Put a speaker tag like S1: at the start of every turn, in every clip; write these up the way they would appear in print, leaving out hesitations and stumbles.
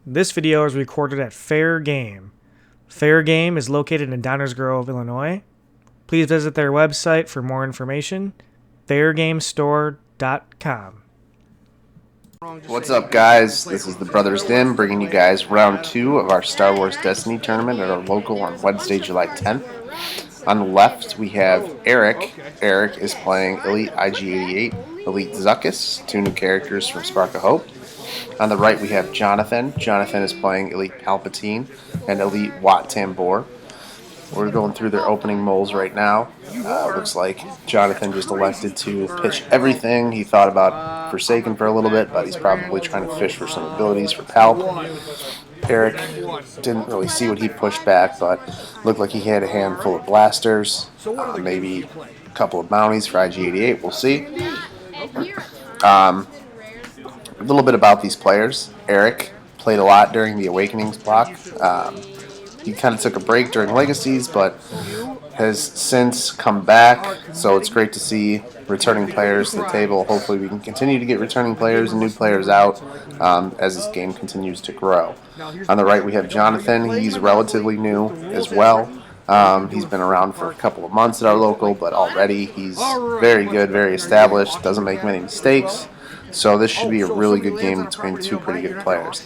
S1: This video is recorded at Fair Game. Fair Game is located in Downers Grove, Illinois. Please visit their website for more information, fairgamestore.com.
S2: What's up, guys? This is the Brothers Dimm bringing you guys round 2 of our Star Wars Destiny tournament at our local on Wednesday, July 10th. On the left, we have Eric. Eric is playing Elite IG-88, Elite Zukuss, 2 new characters from Spark of Hope. On the right, we have Johnathan. Johnathan is playing Elite Palpatine and Elite Tambor. We're going through their opening molds right now. Looks like Johnathan just elected to pitch everything. He thought about Forsaken for a little bit, but he's probably trying to fish for some abilities for Palp. Eric didn't really see what he pushed back, but looked like he had a handful of blasters, maybe a couple of bounties for IG-88. We'll see. A little bit about these players. Eric played a lot during the Awakenings block. He kind of took a break during Legacies, but has since come back, so it's great to see returning players to the table. Hopefully we can continue to get returning players and new players out as this game continues to grow. On the right we have Johnathan. He's relatively new as well. He's been around for a couple of months at our local, but already he's very good, very established, doesn't make many mistakes. So this should be a really good game between two pretty good players.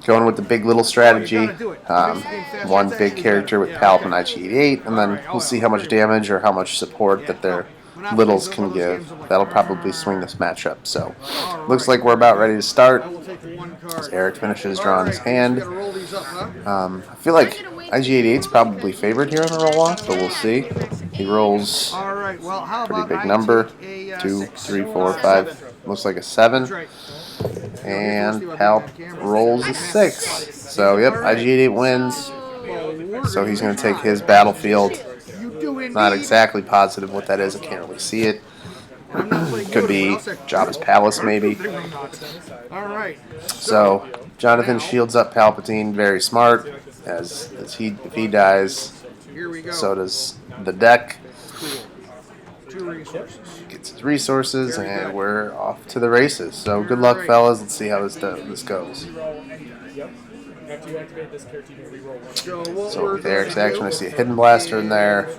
S2: Going with the big little strategy, one big character with Palp and IG-88, and then we'll see how much damage or how much support that their littles can give. That'll probably swing this matchup. So looks like we're about ready to start. As Eric finishes drawing his hand. I feel like IG-88 is probably favored here on the roll-off, but we'll see. He rolls a pretty big number, 2, 3, 4, 5, looks like a 7. And Palp rolls a 6. So, yep, IG-88 wins. So he's going to take his battlefield. Not exactly positive what that is. I can't really see it. Could be Jabba's Palace, maybe. So, Johnathan shields up Palpatine. Very smart. As if he dies, so does the deck. Gets his resources, and we're off to the races. So good luck, fellas. Let's see how this goes. So with Eric's action, I see a Hidden Blaster in there.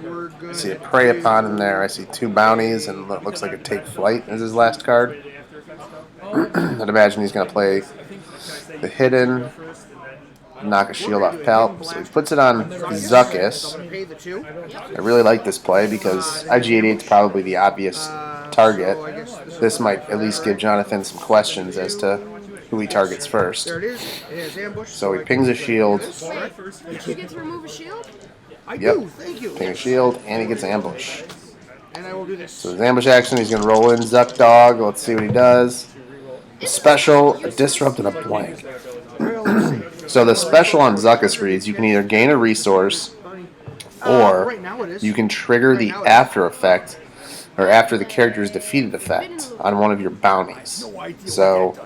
S2: I see a Prey Upon in there. I see 2 bounties, and it looks like a Take Flight is his last card. I'd imagine he's going to play the Hidden, knock a shield off Palp. So he puts it on Zukuss. I really like this play because IG-88 is probably the obvious target. This might at least give Johnathan some questions as to who he targets first. So he pings a shield.
S3: Did you get to remove a shield?
S2: Yep. Ping a shield, and he gets ambush. So his ambush action, he's going to roll in Zuck Dog. Let's see what he does. A special, a disrupt, and a blank. So the special on Zukuss reads, you can either gain a resource, or you can trigger the after effect, or after the character's defeated effect, on one of your bounties. So,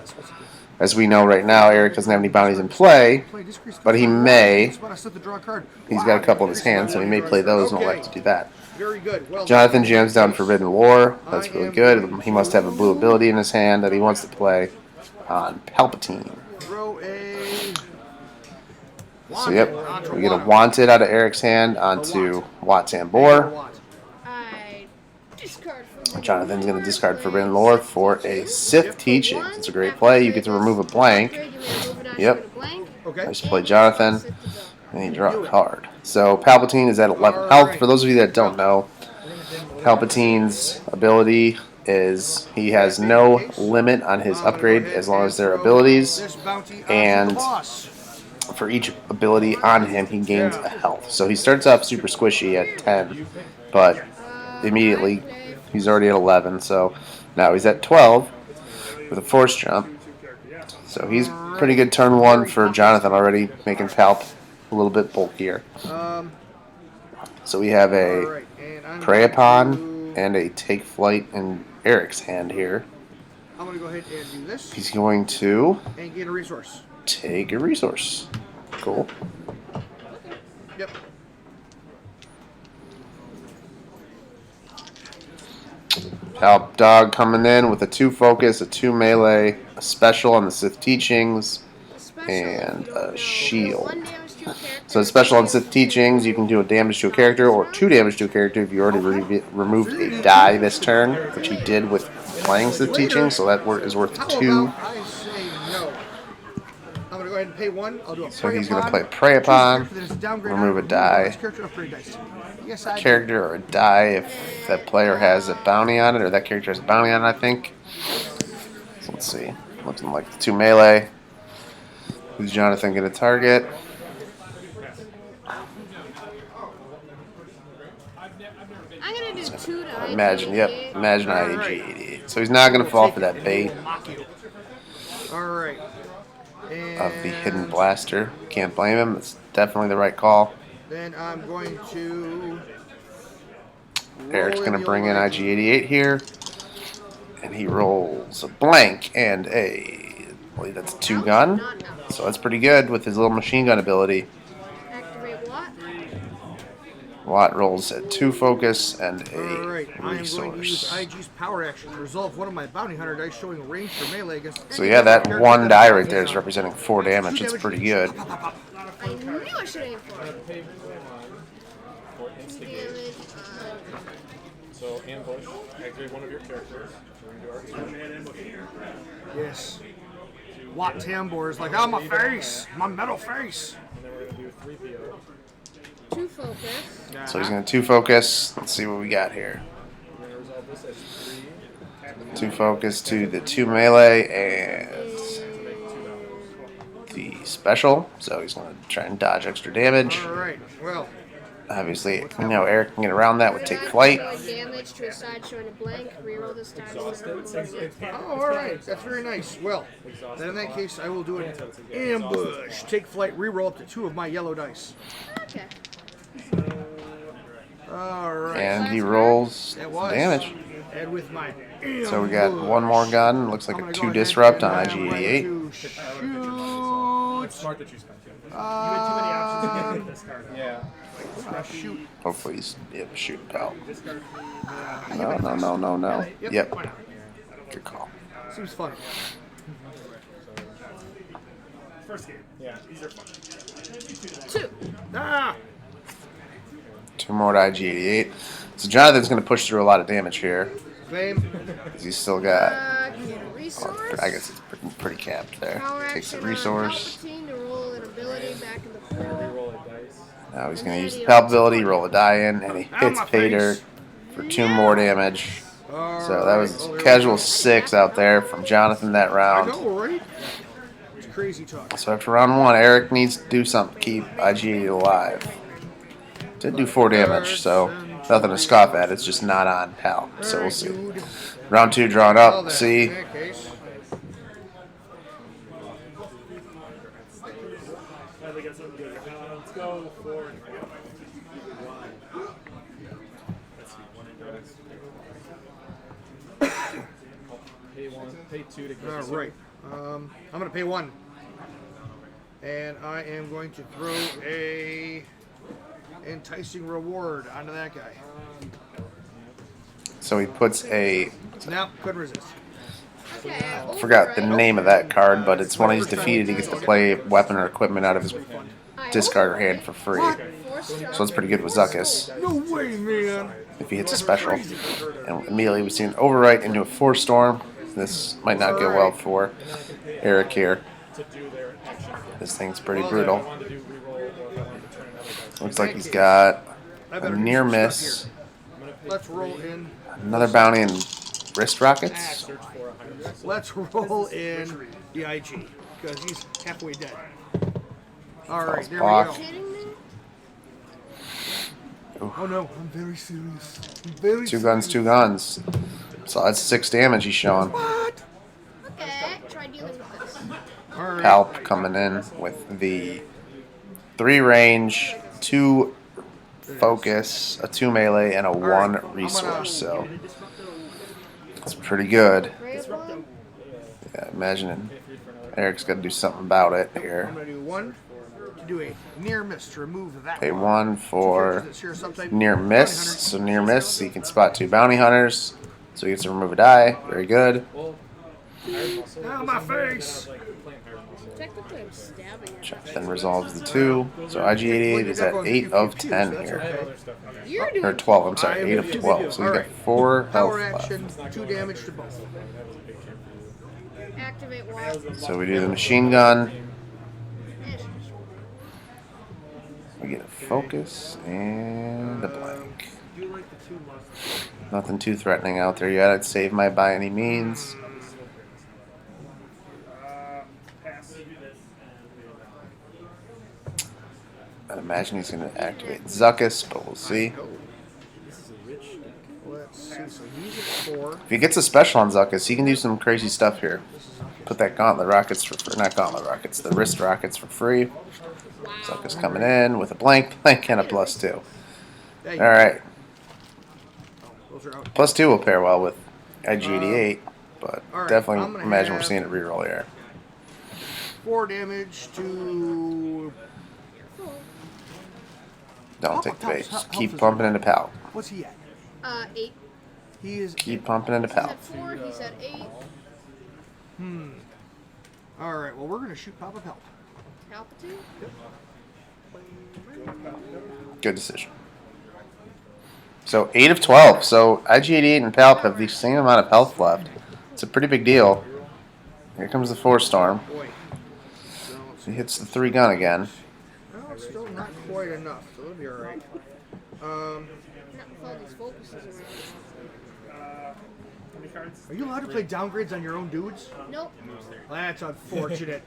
S2: as we know right now, Eric doesn't have any bounties in play, but he may. He's got a couple in his hand, so he may play those and elect to do that. Johnathan jams down Forbidden War. That's really good. He must have a blue ability in his hand that he wants to play on Palpatine. So, yep, we get a Wanted out of Eric's hand onto Tambor. Johnathan's going to discard Forbidden Lore for a Sith Teaching. It's a great play. You get to remove a blank. Yep. Nice play, Johnathan. And you draw a card. So Palpatine is at 11 health. For those of you that don't know, Palpatine's ability is he has no limit on his upgrade as long as they're abilities. And for each ability on him, he gains a health. So he starts off super squishy at 10, but immediately he's already at 11. So now he's at 12 with a force jump. So he's pretty good turn 1 for Johnathan already, making Palp a little bit bulkier. So we have a Prey Upon and a Take Flight in Eric's hand here.
S4: I'm going to go ahead and do this.
S2: He's going to
S4: and get a resource.
S2: Take a resource. Cool.
S4: Yep.
S2: Palp Dog coming in with a 2 focus, a 2 melee, a special on the Sith Teachings, and a shield.
S3: One damage to a character.
S2: So special on Sith teachings, you can do a damage to a character or 2 damage to a character if you already removed a die this turn, which he did with playing Sith teachings, so that is worth
S4: How
S2: 2.
S4: about I say no? I'm gonna go ahead and pay 1. I'll do a
S2: So
S4: prey
S2: he's going to
S4: upon.
S2: play Prey Upon,
S4: Choose a character that is a downgrade
S2: remove a
S4: on
S2: die.
S4: this character, upgrade dice. Yes, I do.
S2: Character or a die if that player has a bounty on it, or that character has a bounty on it, I think. So let's see. Looking like the 2 melee. Who's Johnathan going to target?
S3: I'm gonna do 2 to
S2: Imagine, yep.
S3: IG88.
S2: Imagine IG88. So he's not going to fall for that bait
S4: Alright.
S2: of the hidden blaster. Can't blame him. It's definitely the right call.
S4: Then I'm going to.
S2: Eric's going to bring in IG88 here. And he rolls a blank and a, I believe that's a 2 gun.
S3: Not now.
S2: So that's pretty good with his little machine gun ability.
S3: Activate what?
S2: Watt rolls a 2 focus and
S4: Alright,
S2: a
S4: I am going to use
S2: resource.
S4: IG's power action to resolve one of my bounty hunter dice showing a range for melee against.
S2: So yeah, that 1 die right there is representing 4 damage. It's pretty good.
S3: I knew I should aim for it. 2 damage.
S5: So ambush, activate one of your characters. We're gonna do our
S4: Yes. Watt Tambor is like, oh, my face, my metal face.
S5: and then we're gonna do 3 PO.
S3: 2 focus.
S2: So he's going to 2 focus. Let's see what we got here.
S5: We're gonna resolve this as 3.
S2: 2 focus to the 2 melee and the special. So he's going to try and dodge extra damage.
S4: Alright, well,
S2: Obviously, you know, Eric can get around that with take flight.
S3: Damage to a side showing a blank. Reroll this time.
S4: oh, alright, that's very nice. Well, then in that case, I will do an ambush. Take flight, reroll up to 2 of my yellow dice.
S3: Okay.
S4: Alright.
S2: And he rolls
S4: That was.
S2: damage.
S4: And with my
S2: So we got 1 more gun. Looks like
S4: I'm
S2: a
S4: gonna
S2: 2
S4: go ahead
S2: disrupt
S4: and
S2: on
S4: I'm going
S2: IG88.
S4: to shoot.
S5: Smart that you spent it.
S4: Yeah. Shoot.
S2: Hopefully he's shoot pal. No. Yep.
S4: Why not?
S2: Good call.
S4: Seems fun.
S5: First game. Yeah, these are fun.
S3: 2.
S4: Ah!
S2: 2 more to IG88. So Jonathan's going to push through a lot of damage here.
S4: Claim.
S2: 'Cause he's still got,
S3: Can get a resource.
S2: I guess it's pretty capped there.
S3: Power
S2: Takes the
S3: action on
S2: resource.
S3: Palpatine to roll an ability back in the pool.
S5: Reroll a dice.
S2: Now he's going to use the palp ability, roll a die in, and he hits
S4: my
S2: pay
S4: face.
S2: dirt for 2 more damage. So that was casual 6 out there from Jonathan that
S4: I
S2: round.
S4: know, right? It's crazy talk.
S2: So after round 1, Eric needs to do something to keep IG alive. Did do 4 damage, so nothing to scoff at. It's just not on Pal. So we'll see.
S4: Dude.
S2: Round 2 drawn
S4: Well,
S2: up.
S4: then,
S2: See.
S4: in that case,
S5: Let's go for. Pay 1, pay 2 to get
S4: all right. I'm going to pay 1. And I am going to throw a enticing reward onto that guy.
S2: So he puts a,
S4: Now, couldn't resist.
S3: Okay.
S2: forgot the name of that card, but it's when he's defeated, he gets to play weapon or equipment out of his discard or hand for free. So that's pretty good with Zukuss.
S4: No way, man.
S2: If he hits a special. And immediately we see an overwrite into a Force Storm. This might not go well for Eric here.
S5: to do their action.
S2: This thing's pretty brutal.
S5: Want to do reroll or return another dice.
S2: Looks like he's got
S4: I
S2: a
S4: better do
S2: near
S4: some
S2: miss,
S4: stuff here. Let's roll in.
S2: another bounty and wrist rockets.
S5: Search for a higher.
S4: Let's roll in the IG because he's halfway dead. All right, there we
S2: block.
S4: go.
S3: Kidding me?
S4: Oh no, I'm very serious. I'm very
S2: 2 guns, 2 guns. So that's 6 damage he's showing.
S4: What?
S3: Okay. Try dealing with this.
S4: All right.
S2: Palp coming in with the 3 range, 2 focus, a 2 melee, and a 1 resource. So it's pretty good.
S3: Brave one.
S2: Yeah, imagine Eric's got to do something about it
S4: I'm
S2: here.
S4: gonna do 1 to do a near miss to remove that.
S2: Pay
S4: one.
S2: 1 for
S4: That share subtype
S2: near
S4: bounty
S2: miss.
S4: hunter.
S2: So near miss, he can spot 2 bounty hunters. So he gets to remove a die. Very good.
S5: Well, higher muscle.
S4: Ow, my face.
S5: Like playing higher muscle.
S3: Technically, I'm stabbing it.
S2: Then resolves the 2. So IG88 is at 8 of 10 here.
S3: You're doing
S2: Or 12, I'm sorry, 8 of 12. So he's got 4 health
S4: Power
S2: left.
S4: action, 2 damage to both.
S3: activate what?
S2: So we do the machine gun. We get a focus and a blank. Nothing too threatening out there yet. I'd save my by any means. I'd imagine he's going to activate Zukuss, but we'll see.
S4: Let's see. So he's at 4.
S2: If he gets a special on Zukuss, he can do some crazy stuff here. Put that gauntlet rockets for free. Not gauntlet rockets, the wrist rockets for free. Zukuss coming in with a blank and a +2. Alright. +2 will pair well with IG88, but definitely imagine we're seeing a reroll here.
S4: 4 damage to...
S2: Don't take the bait. Just keep pumping into Pal.
S4: What's he at?
S3: 8.
S4: He is...
S2: Keep pumping into
S3: He's
S2: Pal.
S3: at 4. He's at 8.
S4: Alright, well, we're going to shoot Papa Palp.
S3: Palpatine.
S2: Good decision. So 8 of 12. So IG88 and Palp have the same amount of health left. It's a pretty big deal. Here comes the 4-storm.
S4: Boy.
S2: He hits the 3 gun again.
S4: Well, it's still not quite enough, so it'll be alright.
S3: Not with all these focuses around.
S4: Are you allowed to play downgrades on your own dudes?
S3: Nope.
S4: That's unfortunate.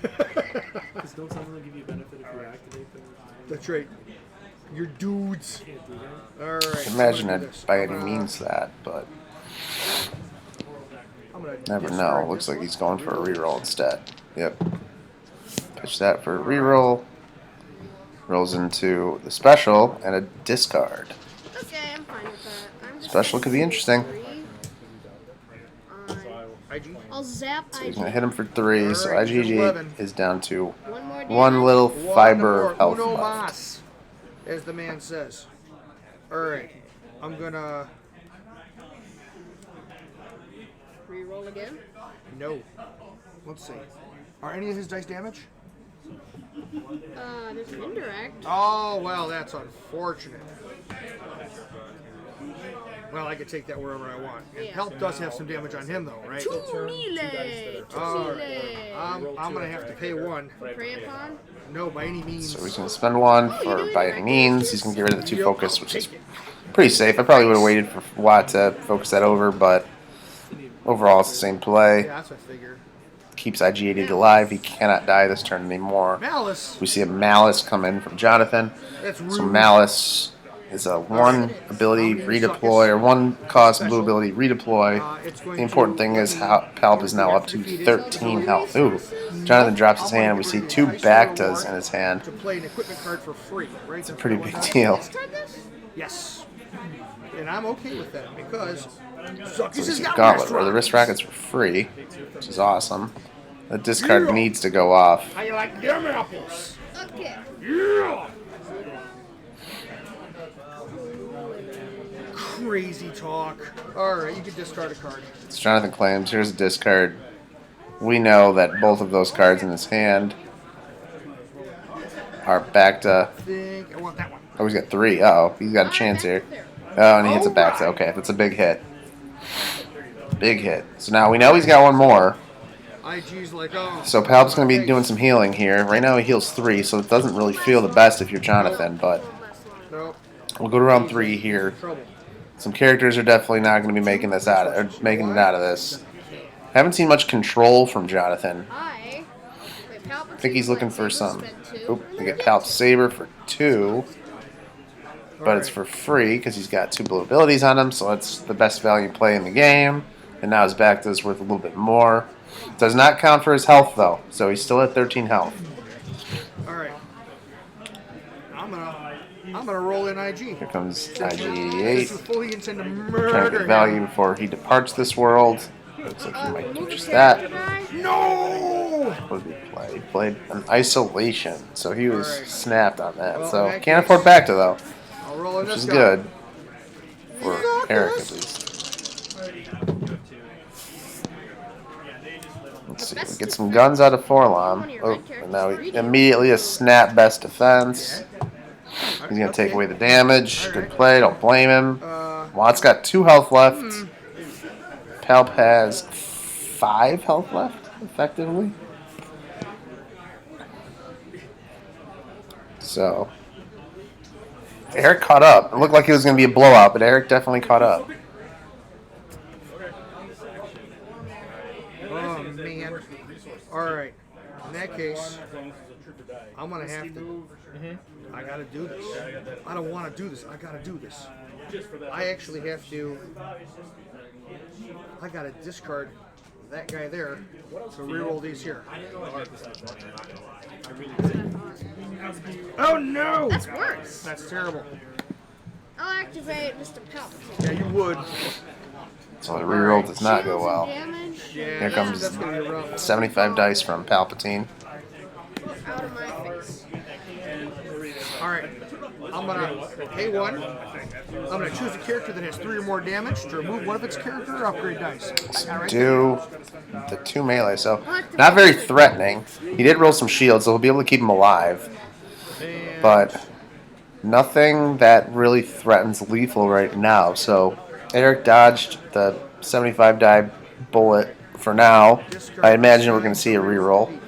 S5: Because don't some of them give you benefit if you activate them?
S4: That's right. Your dudes. Alright.
S2: Imagine it by any means that, but never know. Looks like he's going for a reroll instead. Yep. Pitch that for a reroll. Rolls into the special and a discard.
S3: Okay, I'm fine with that. I'm just
S2: Special could be interesting.
S3: 3.
S4: IG?
S3: I'll zap
S2: So he's
S3: IG.
S2: going to hit him for 3, so
S4: Alright,
S2: IgG
S4: 11.
S2: is down to
S3: One more damage.
S2: one little fiber of health
S4: Uno
S2: left.
S4: mas, as the man says. Alright. I'm gonna...
S3: Reroll again.
S4: No. Let's see. Are any of his dice damage?
S3: There's an indirect.
S4: Oh, well, that's unfortunate. Well, I could take that wherever I want. And
S3: Yeah.
S4: Help does have some damage on him, though, right? I'm going to have to pay 1.
S3: Prey upon.
S4: No, by any means.
S2: So he's going to spend 1 for by any means. He's going to get rid of the 2 focus, which is pretty safe. I probably would have waited for Watt to focus that over, but overall it's the same play.
S4: Yeah, that's what I figured.
S2: Keeps IG88 alive. He cannot die this turn anymore.
S4: Malice.
S2: We see a Malice come in from Johnathan.
S4: That's rude.
S2: So Malice is a 1 ability redeploy, or 1 cost blue ability redeploy. The important thing is how Palp is now up to 13 health. Ooh. Johnathan drops his hand. We see 2 Bactas in his hand.
S4: To play an equipment card for free, right?
S2: It's a pretty big deal.
S3: Discard this?
S4: Yes. And I'm okay with that because
S2: So
S4: Zukuss
S2: we
S4: has
S2: see
S4: got
S2: Gauntlet, or the wrist rackets for free, which is awesome. The discard needs to go off.
S4: How you like them apples?
S3: Okay.
S4: Yeah. Crazy talk. Alright, you can discard a card.
S2: So Johnathan claims, here's a discard. We know that both of those cards in his hand are Bacta.
S4: I think I want that one.
S2: Oh, he's got 3. Uh-oh, he's got a chance here. Oh, and he hits a Bacta. Okay, that's a big hit. Big hit. So now we know he's got 1 more.
S4: IG's like, oh.
S2: So Palp's going to be doing some healing here. Right now he heals 3, so it doesn't really feel the best if you're Johnathan, but
S4: Nope.
S2: we'll go to round 3 here.
S4: Trouble.
S2: Some characters are definitely not going to be making this out, or making it out of this. Haven't seen much control from Johnathan.
S3: I
S2: think he's looking for some. Oop, we get Palp Saber for 2, but it's for free because he's got 2 blue abilities on him, so it's the best value play in the game. And now his back does worth a little bit more. Does not count for his health though, so he's still at 13 health.
S4: Alright. I'm gonna roll in IG.
S2: Here comes
S4: This is
S2: IG88,
S4: fully intend to
S2: trying to
S4: murder
S2: get
S4: him.
S2: value before he departs this world. Looks like he might do just that.
S4: No!
S2: What did he play? He played an isolation, so he was
S4: Alright.
S2: snapped on that.
S4: Well,
S2: So
S4: in that
S2: can't
S4: case,
S2: afford Bacta though,
S4: I'll roll in
S2: which
S4: this
S2: is
S4: guy.
S2: good for Eric at least. Let's see. We get some guns out of Forlom. Oh, and now immediately a snap best defense. He's going to take away the damage. Good play. Don't blame him. Watt's got 2 health left. Palp has 5 health left, effectively. So, Eric caught up. It looked like it was going to be a blowout, but Eric definitely caught up.
S4: Oh, man. All right. In that case, I'm going to have to... I got to do this. I don't want to do this. I got to do this. I actually have to... I got to discard that guy there to reroll these here. Oh, no!
S3: That's worse.
S4: That's terrible.
S3: I'll activate Mr. Palpatine.
S4: Yeah, you would.
S2: So the reroll does not go well.
S3: Damage.
S4: Yeah,
S2: Here comes
S4: that's going to be rough.
S2: 75 dice from Palpatine.
S3: Out of my face.
S4: All right. I'm going to pay 1. I'm going to choose a character that has 3 or more damage to remove one of its character or upgrade dice. All right.
S2: Do the 2 melee, so not very threatening. He did roll some shields, so he'll be able to keep him alive.
S4: And
S2: But nothing that really threatens lethal right now. So Eric dodged the 75 die bullet for now. I imagine we're going to see a reroll.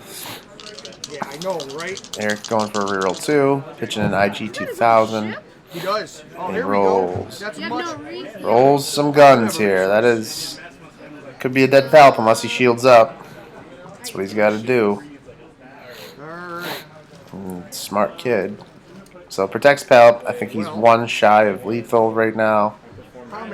S4: yeah, I know, right?
S2: Eric going for a reroll 2, pitching an IG 2000.
S4: He does. Oh,
S2: And
S4: here we
S2: rolls.
S4: go. That's
S3: You have
S4: much.
S3: no reason.
S2: Rolls some guns here. That is... Could be a dead Palp unless he shields up. That's what he's got to do.
S4: All right.
S2: Smart kid. So protects Palp. I think he's 1 shy of lethal right now.
S4: How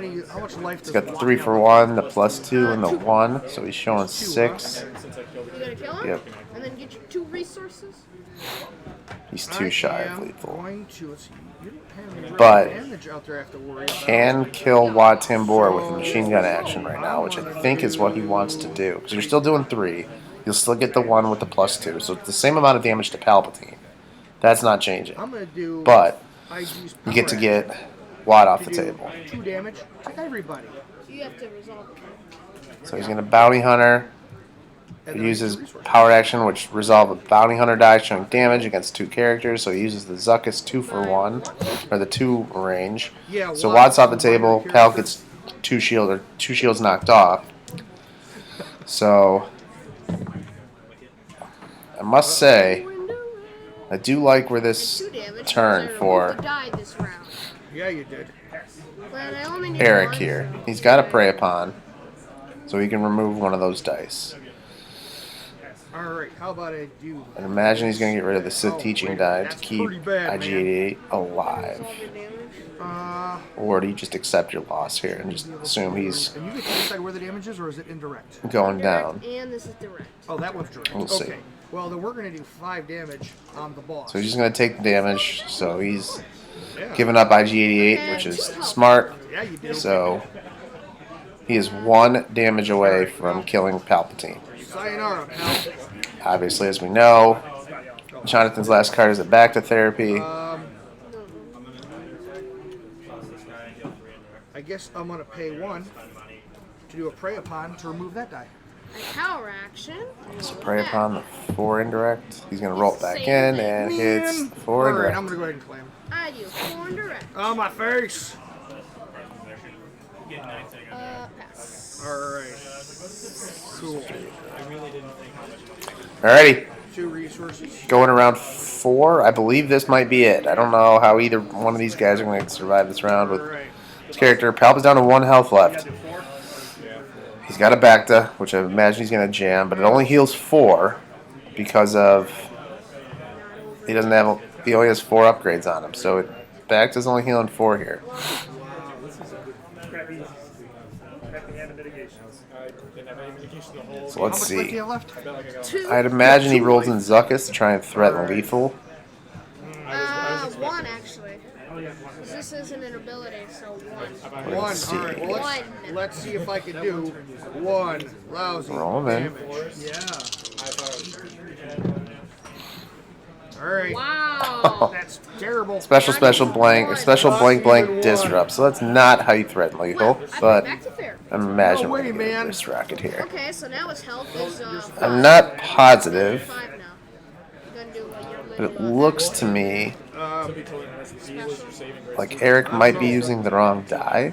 S4: much life does
S2: He's got the
S4: Watt
S2: 3
S4: have?
S2: for 1, the +2, and the 1. So he's showing 6.
S3: You gotta kill him?
S2: Yep.
S3: And then get your 2 resources?
S2: He's 2 shy of
S4: I am
S2: lethal.
S4: going to, let's see, you don't have any
S2: But
S4: damage out there I have to worry about.
S2: Can kill Wat Tambor with a machine gun action right now, which I think is what he wants to do. Because you're still doing 3. You'll still get the 1 with the +2. So it's the same amount of damage to Palpatine. That's not changing.
S4: I'm going to do...
S2: But
S4: I use
S2: you get to
S4: power
S2: get Watt off the
S4: to do
S2: table.
S4: 2 damage to everybody.
S3: You have to resolve it.
S2: So he's going to Bounty Hunter.
S4: And
S2: He
S4: then I
S2: uses
S4: use resources.
S2: power action, which resolve a Bounty Hunter die showing damage against 2 characters. So he uses the Zukuss 2 for 1, or the 2 range.
S4: Yeah,
S2: So
S4: Watt's
S2: Watt's off the
S4: the minor
S2: table.
S4: character.
S2: Pal gets 2 shields knocked off. So I must say, I do like where this
S3: 2 damage.
S2: turn
S3: because I
S2: for
S3: removed the die this round.
S4: Yeah, you did.
S3: But I only need
S2: Eric
S3: 1,
S2: here.
S3: so-
S2: He's got to prey upon, so he can remove one of those dice.
S4: All right, how about I do...
S2: And imagine he's going to get rid of the Sith
S4: Oh,
S2: teaching
S4: wait,
S2: die to
S4: that's
S2: keep
S4: pretty bad,
S2: IG-88 alive.
S3: Resolve your damage.
S2: Or do you just accept your loss here and just assume he's
S4: And you get to decide where the damage is, or is it indirect?
S2: going
S3: Direct,
S2: down?
S3: and this is direct.
S4: Oh, that one's direct.
S2: We'll see.
S4: Okay. Well, then we're going to do 5 damage on the boss.
S2: So he's just going to take the damage. So he's
S4: Yeah.
S2: giving up IG-88, which is smart.
S4: Yeah, you do.
S2: So he is 1 damage away from killing Palpatine.
S4: Sayonara, pal.
S2: Obviously, as we know, Jonathan's last card is a back to therapy.
S4: I guess I'm going to pay 1 to do a prey upon to remove that die.
S3: A power action.
S2: So prey upon the 4 indirect. He's going to roll it back in and hits the 4
S4: All right, I'm
S2: indirect.
S4: going to go ahead and claim.
S3: I do 4 direct.
S4: Oh, my face.
S3: Pass.
S4: All right. Cool.
S2: Alrighty,
S4: 2 resources.
S2: going around 4. I believe this might be it. I don't know how either one of these guys are going to survive this round
S4: All
S2: with
S4: right.
S2: his character. Palp is down to 1 health left. He's got a Bacta, which I imagine he's going to jam, but it only heals 4 because of he doesn't have. He only has 4 upgrades on him, so Bacta's only healing 4 here. So
S4: How
S2: let's
S4: much life do you
S2: see.
S4: have left?
S3: 2.
S2: I'd imagine he rolls in Zukuss to try and threaten lethal.
S3: 1 actually. This isn't an ability, so 1.
S4: 1.
S2: see.
S4: All right. Well,
S3: One.
S4: let's see if I can do 1 lousy
S2: Roll him in.
S4: damage. Yeah. All right.
S3: Wow.
S4: That's terrible.
S2: Special blank disrupt. So that's not how you threaten lethal,
S3: Well, I
S2: but
S3: back to fair.
S2: I'm imagining
S4: No way,
S2: we're gonna get a
S4: man.
S2: wrist rocket here.
S3: Okay, so now his health is
S2: I'm not positive,
S3: 5 now. You're gonna do your
S2: but it
S3: little,
S2: looks to me
S5: To be totally honest, Z was your saving grace.
S2: like Eric might be using the wrong die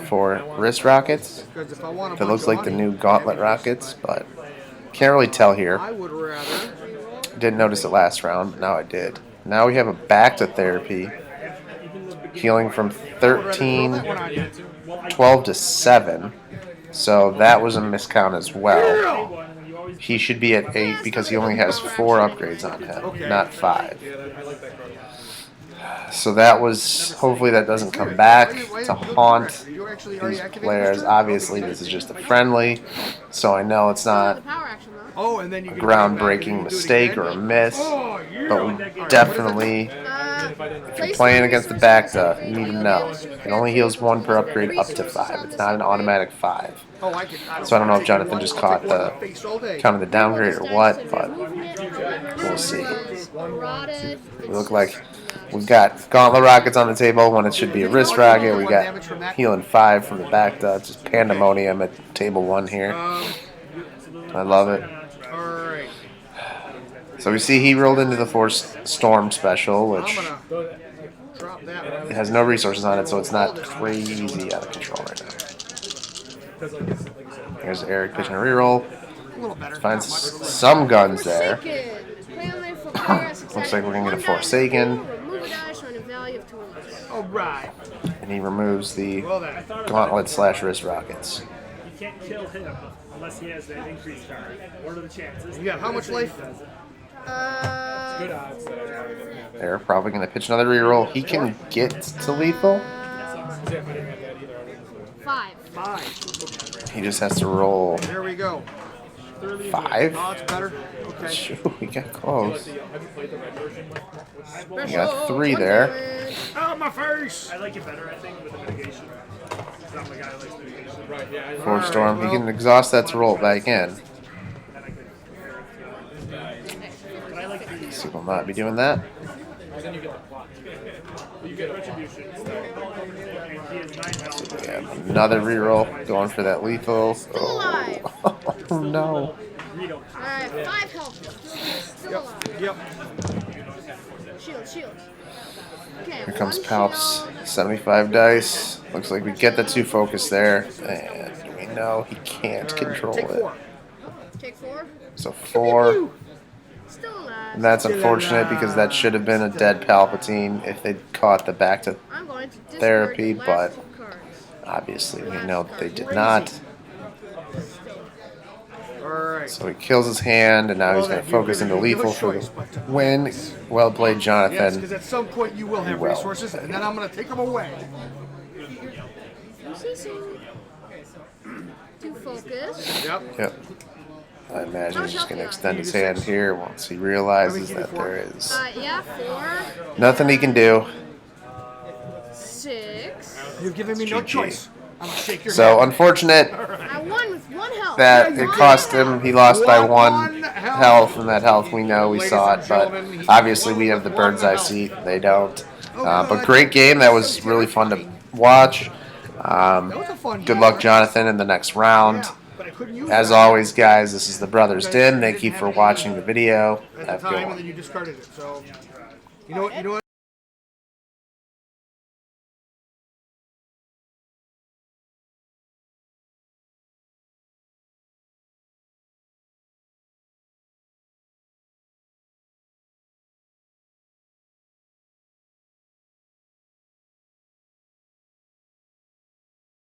S2: for wrist rockets.
S4: Because if I want a
S2: It
S4: bunch
S2: looks
S4: of
S2: like the
S4: money,
S2: new gauntlet rockets, but can't really tell here.
S4: I would rather.
S2: Didn't notice it last round, but now I did. Now we have a back to therapy, healing from 13, 12 to 7. So that was a miscount as well. He should be at 8 because he only has 4 upgrades on him, not 5.
S5: I like that card.
S2: So that was, hopefully that doesn't come back to haunt these players. Obviously this is just a friendly, so I know it's
S3: the
S2: not
S3: power action though.
S4: Oh, and then you
S2: a
S4: can bring it back and
S2: groundbreaking
S4: you can do it
S2: mistake
S4: again.
S2: or a miss,
S4: Oh, yeah.
S2: but we definitely, if you're playing against the back stuff, you need to know. It only heals 1 per upgrade up to 5. It's not an automatic 5.
S4: Oh, I
S2: So I don't know if Johnathan just caught the kind of the downgrade or what, but we'll see. We look like we've got gauntlet rockets on the table when it should be a wrist rocket. We got healing 5 from the back. Just pandemonium at table 1 here. I love it.
S4: Alright.
S2: So we see he rolled into the Force Storm special,
S4: I'm
S2: which
S4: gonna drop that one.
S2: it has no resources on it, so it's not crazy out of control right now. Here's Eric pitching a reroll.
S4: A little better.
S2: Finds
S4: not much.
S2: some guns there.
S3: Looks
S2: Looks like we're gonna get a Forsaken.
S3: Remove a die showing a value of 2 or less.
S4: Alright.
S2: And he removes the
S4: Well then.
S2: gauntlet slash wrist rockets.
S6: You can't kill him unless he has that increased card. What are the chances?
S4: You got how much life?
S5: Good odds that I probably didn't have that.
S2: They're probably gonna pitch another reroll. He can get to lethal.
S5: Yeah, if I didn't have that either, I wouldn't have.
S4: 5.
S2: He just has to roll
S4: There we go.
S2: 5.
S4: Oh, it's better. Okay.
S2: Shoot, we got close.
S5: Have you played the red version?
S2: We got 3 there.
S4: Oh, my face!
S6: I like it better, I think, with the mitigation. Because I'm the guy who likes mitigation.
S5: Right, yeah.
S2: Force Storm. He can exhaust that to roll it back in.
S6: Then I could. But I like the.
S2: So we'll not be doing that.
S5: Then you get the plot.
S6: You get retribution. And he has 9 health.
S2: We have another reroll going for that lethal.
S3: alive.
S2: Oh no.
S3: Alright, 5 health. Still alive.
S4: Yep.
S3: Shield. Okay,
S2: Here comes
S3: 1
S2: Palps.
S3: shield.
S2: 75 dice. Looks like we get the 2 focus there. And we know he can't control
S4: Take
S2: it.
S4: 4.
S3: Take 4.
S2: So 4.
S3: Still alive.
S2: And that's unfortunate because that should have been a dead Palpatine if they'd caught the back to
S3: I'm going to discard
S2: therapy,
S3: the last
S2: but
S3: 2 cards.
S2: obviously we know that they did not.
S4: Alright.
S2: So he kills his hand, and now he's going to focus into lethal for the win. Well played,
S4: Yes, because
S2: Johnathan.
S4: at some point you will have
S2: Well.
S4: resources, and then I'm going to take them away.
S3: To focus.
S4: Yep.
S2: Yep. I imagine he's just going to extend his hand here once he realizes that there is
S3: Yeah, 4,
S2: nothing he can do.
S3: 6.
S4: You've given me no
S2: GG.
S4: choice. I'm going to shake your
S2: So
S4: hand.
S2: unfortunate
S3: I won with 1 health.
S2: that it cost him. He lost by 1
S4: One
S2: health, and that health we know, we saw it, but obviously we have the bird's eye seat. They don't. But great game. That was really fun to watch.
S4: That was a fun
S2: Good
S4: game.
S2: luck, Johnathan, in the next round.
S4: Yeah, but I couldn't use
S2: As
S4: that
S2: always, guys, this is the Brothers Dimm. Thank you for watching the video.
S4: at
S2: Have
S4: the
S2: a good
S4: time,
S2: one.
S4: and then you discarded it. So, you know what?